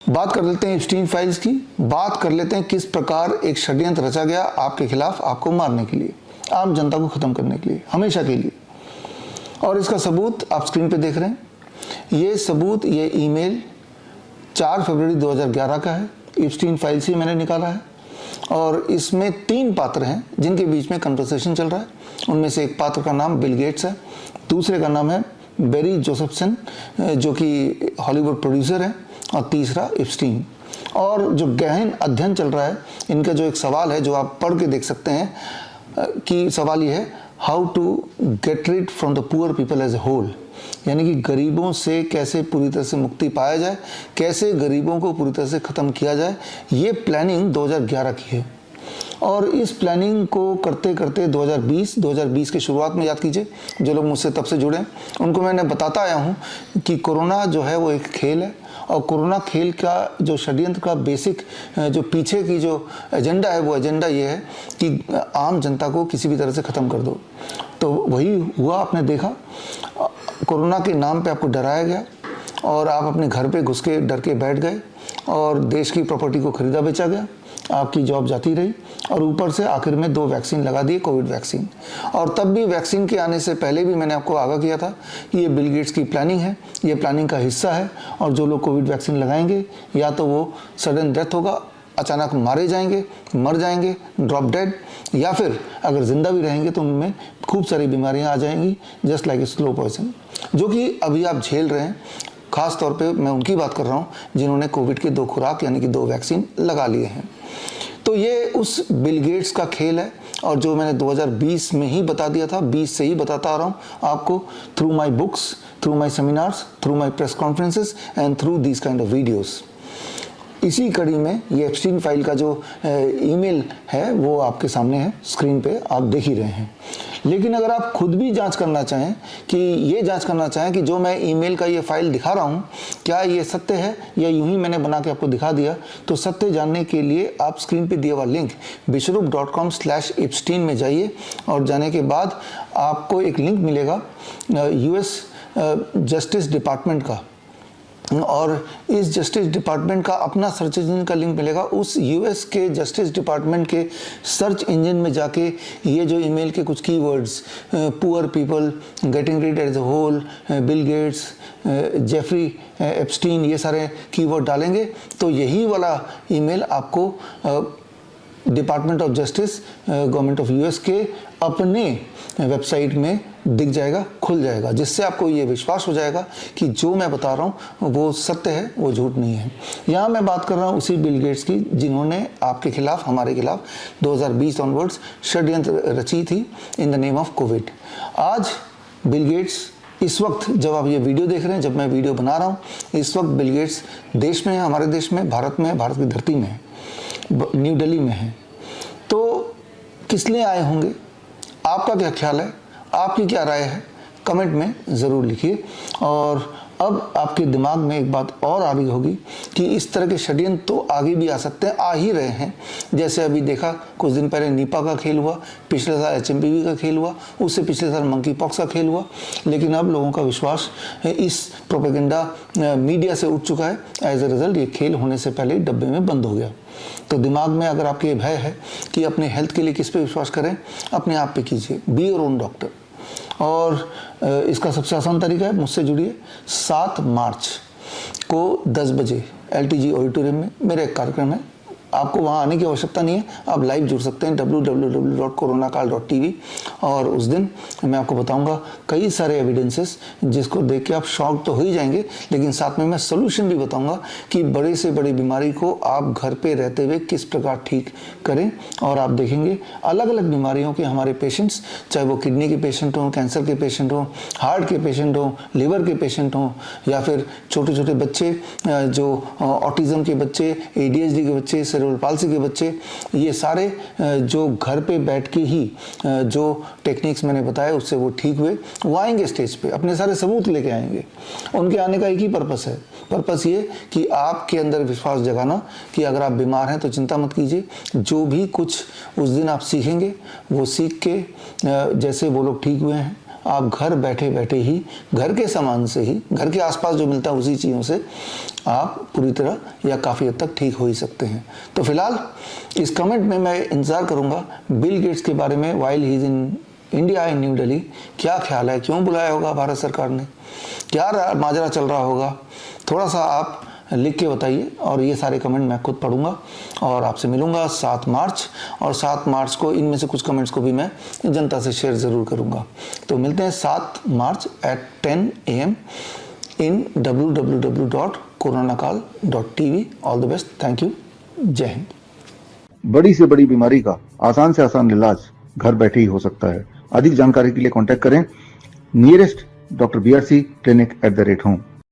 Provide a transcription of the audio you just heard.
बात कर लेते हैं एप्स्टीन फाइल्स की। बात कर लेते हैं किस प्रकार एक षड्यंत्र रचा गया आपके खिलाफ, आपको मारने के लिए, आम जनता को खत्म करने के लिए, हमेशा के लिए। और इसका सबूत आप स्क्रीन पे देख रहे हैं। ये सबूत, ये ईमेल 4 फरवरी 2011 का है। एप्स्टीन फाइल से मैंने निकाला है और इसमें 3 पात्र हैं जिनके बीच में कन्वर्सेशन चल रहा है। उनमें से एक पात्र का नाम बिल गेट्स है, दूसरे का नाम है बेरी जोसेफसन जो कि हॉलीवुड प्रोड्यूसर है, और तीसरा एप्स्टीन। और जो गहन अध्ययन चल रहा है, इनका जो एक सवाल है जो आप पढ़ के देख सकते हैं कि सवाल ये है, how to get rid from the poor people as a whole, यानी कि गरीबों से कैसे पूरी तरह से मुक्ति पाया जाए, कैसे गरीबों को पूरी तरह से ख़त्म किया जाए। ये प्लानिंग 2011 की है और इस प्लानिंग को करते करते 2020 की शुरुआत में, याद कीजिए जो लोग मुझसे तब से जुड़े हैं उनको मैंने बताता आया हूँ कि कोरोना जो है वो एक खेल है और कोरोना खेल का जो षड्यंत्र का बेसिक जो पीछे की जो एजेंडा है वो एजेंडा ये है कि आम जनता को किसी भी तरह से ख़त्म कर दो। तो वही हुआ, आपने देखा। कोरोना के नाम पे आपको डराया गया और आप अपने घर पे घुस के डर के बैठ गए और देश की प्रॉपर्टी को खरीदा बेचा गया, आपकी जॉब जाती रही और ऊपर से आखिर में 2 वैक्सीन लगा दिए, कोविड वैक्सीन। और तब भी वैक्सीन के आने से पहले भी मैंने आपको आगाह किया था कि ये बिल गेट्स की प्लानिंग है, ये प्लानिंग का हिस्सा है और जो लोग कोविड वैक्सीन लगाएंगे या तो वो सडन डेथ होगा, अचानक मारे जाएंगे, मर जाएंगे, ड्रॉप डेड, या फिर अगर जिंदा भी रहेंगे तो उनमें खूब सारी बीमारियां आ जाएंगी, जस्ट लाइक स्लो पॉइजन, जो कि अभी आप झेल रहे हैं। खास तौर पे मैं उनकी बात कर रहा हूँ जिन्होंने कोविड के 2 खुराक यानी कि 2 वैक्सीन लगा लिए हैं। तो ये उस बिल गेट्स का खेल है और जो मैंने 2020 में ही बता दिया था, 20 से ही बताता आ रहा हूँ आपको, through my books, through my seminars, through my press conferences and through this kind of videos. इसी कड़ी में ये एप्स्टीन फाइल का जो ईमेल है वो आपके सामने है, स्क्रीन पे आप देख ही रहे हैं। लेकिन अगर आप खुद भी जांच करना चाहें कि ये जांच करना चाहें कि जो मैं ईमेल का ये फाइल दिखा रहा हूँ क्या ये सत्य है या यूं ही मैंने बना के आपको दिखा दिया, तो सत्य जानने के लिए आप स्क्रीन पे दिया हुआ लिंक bishrup.com/epstein में जाइए और जाने के बाद आपको एक लिंक मिलेगा US जस्टिस डिपार्टमेंट का, और इस जस्टिस डिपार्टमेंट का अपना सर्च इंजन का लिंक मिलेगा। उस US के जस्टिस डिपार्टमेंट के सर्च इंजन में जाके ये जो ईमेल के कुछ keywords, poor people, getting rid as a whole, Bill Gates, Jeffrey Epstein, ये सारे कीवर्ड डालेंगे तो यही वाला ईमेल आपको department of justice government of US के अपने वेबसाइट में दिख जाएगा, खुल जाएगा, जिससे आपको ये विश्वास हो जाएगा कि जो मैं बता रहा हूँ वो सत्य है, वो झूठ नहीं है। यहाँ मैं बात कर रहा हूँ उसी बिल गेट्स की जिन्होंने आपके खिलाफ, हमारे खिलाफ 2020 ऑनवर्ड्स षड्यंत्र रची थी in the name of Covid. आज बिल गेट्स, इस वक्त जब आप ये वीडियो देख रहे हैं, जब मैं वीडियो बना रहा हूँ, इस वक्त बिल गेट्स देश में है, हमारे देश में, भारत में, भारत की धरती में है, न्यू दिल्ली में है। तो किस लिए आए होंगे? आपका क्या ख्याल है, आपकी क्या राय है, कमेंट में ज़रूर लिखिए। और अब आपके दिमाग में एक बात और आ रही होगी कि इस तरह के षड्यंत्र तो आगे भी आ सकते हैं, आ ही रहे हैं। जैसे अभी देखा कुछ दिन पहले निपा का खेल हुआ, पिछले साल HMPV का खेल हुआ, उससे पिछले साल मंकी पॉक्स का खेल हुआ। लेकिन अब लोगों का विश्वास इस प्रोपेगेंडा मीडिया से उठ चुका है। एज ए रिजल्ट ये खेल होने से पहले ही डब्बे में बंद हो गया। तो दिमाग में अगर आपके भय है कि अपने हेल्थ के लिए किस पे विश्वास करें, अपने आप पे कीजिए, बी योर ओन डॉक्टर। और इसका सबसे आसान तरीका है, मुझसे जुड़िए। 7 मार्च को 10 बजे LTG ऑडिटोरियम में मेरा एक कार्यक्रम है। आपको वहाँ आने की आवश्यकता नहीं है, आप लाइव जुड़ सकते हैं www.coronakal.tv। और उस दिन मैं आपको बताऊंगा कई सारे एविडेंसेस जिसको देख के आप शॉक तो हो ही जाएंगे, लेकिन साथ में मैं सोल्यूशन भी बताऊंगा कि बड़े से बड़ी बीमारी को आप घर पे रहते हुए किस प्रकार ठीक करें। और आप देखेंगे अलग अलग बीमारियों के हमारे पेशेंट्स, चाहे वो किडनी के पेशेंट हों, कैंसर के पेशेंट हों, हार्ट के पेशेंट हों, लिवर के पेशेंट हों, या फिर छोटे छोटे बच्चे जो ऑटिज्म के बच्चे, ADHD के बच्चे, सेरेब्रल पाल्सी के बच्चे, ये सारे जो घर पे बैठ के ही जो टेक्निक्स मैंने बताया उससे वो ठीक हुए, वो आएंगे स्टेज पे, अपने सारे सबूत लेके आएंगे। उनके आने का एक ही पर्पस है, पर्पस ये कि आपके अंदर विश्वास जगाना कि अगर आप बीमार हैं तो चिंता मत कीजिए। जो भी कुछ उस दिन आप सीखेंगे वो सीख के जैसे वो लोग ठीक हुए हैं आप घर बैठे बैठे ही घर के सामान से ही, घर के आसपास जो मिलता है उसी चीज़ों से आप पूरी तरह या काफ़ी हद तक ठीक हो ही सकते हैं। तो फिलहाल इस कमेंट में मैं इंतज़ार करूँगा बिल गेट्स के बारे में, while he is in India in new Delhi, क्या ख्याल है, क्यों बुलाया होगा भारत सरकार ने, क्या माजरा चल रहा होगा, थोड़ा सा आप लिख के बताइए। और ये सारे कमेंट मैं खुद पढ़ूंगा और आपसे मिलूंगा 7 मार्च, और 7 मार्च को इनमें से कुछ कमेंट्स को भी मैं जनता से शेयर ज़रूर करूंगा। तो मिलते हैं 7 मार्च at 10 AM in www.coronakal.tv। All the best, thank you, जय हिंद। बड़ी से बड़ी बीमारी का आसान से आसान इलाज घर बैठे ही हो सकता है। अधिक जानकारी के लिए कांटेक्ट करें nearest Dr. BRC Clinic @ home।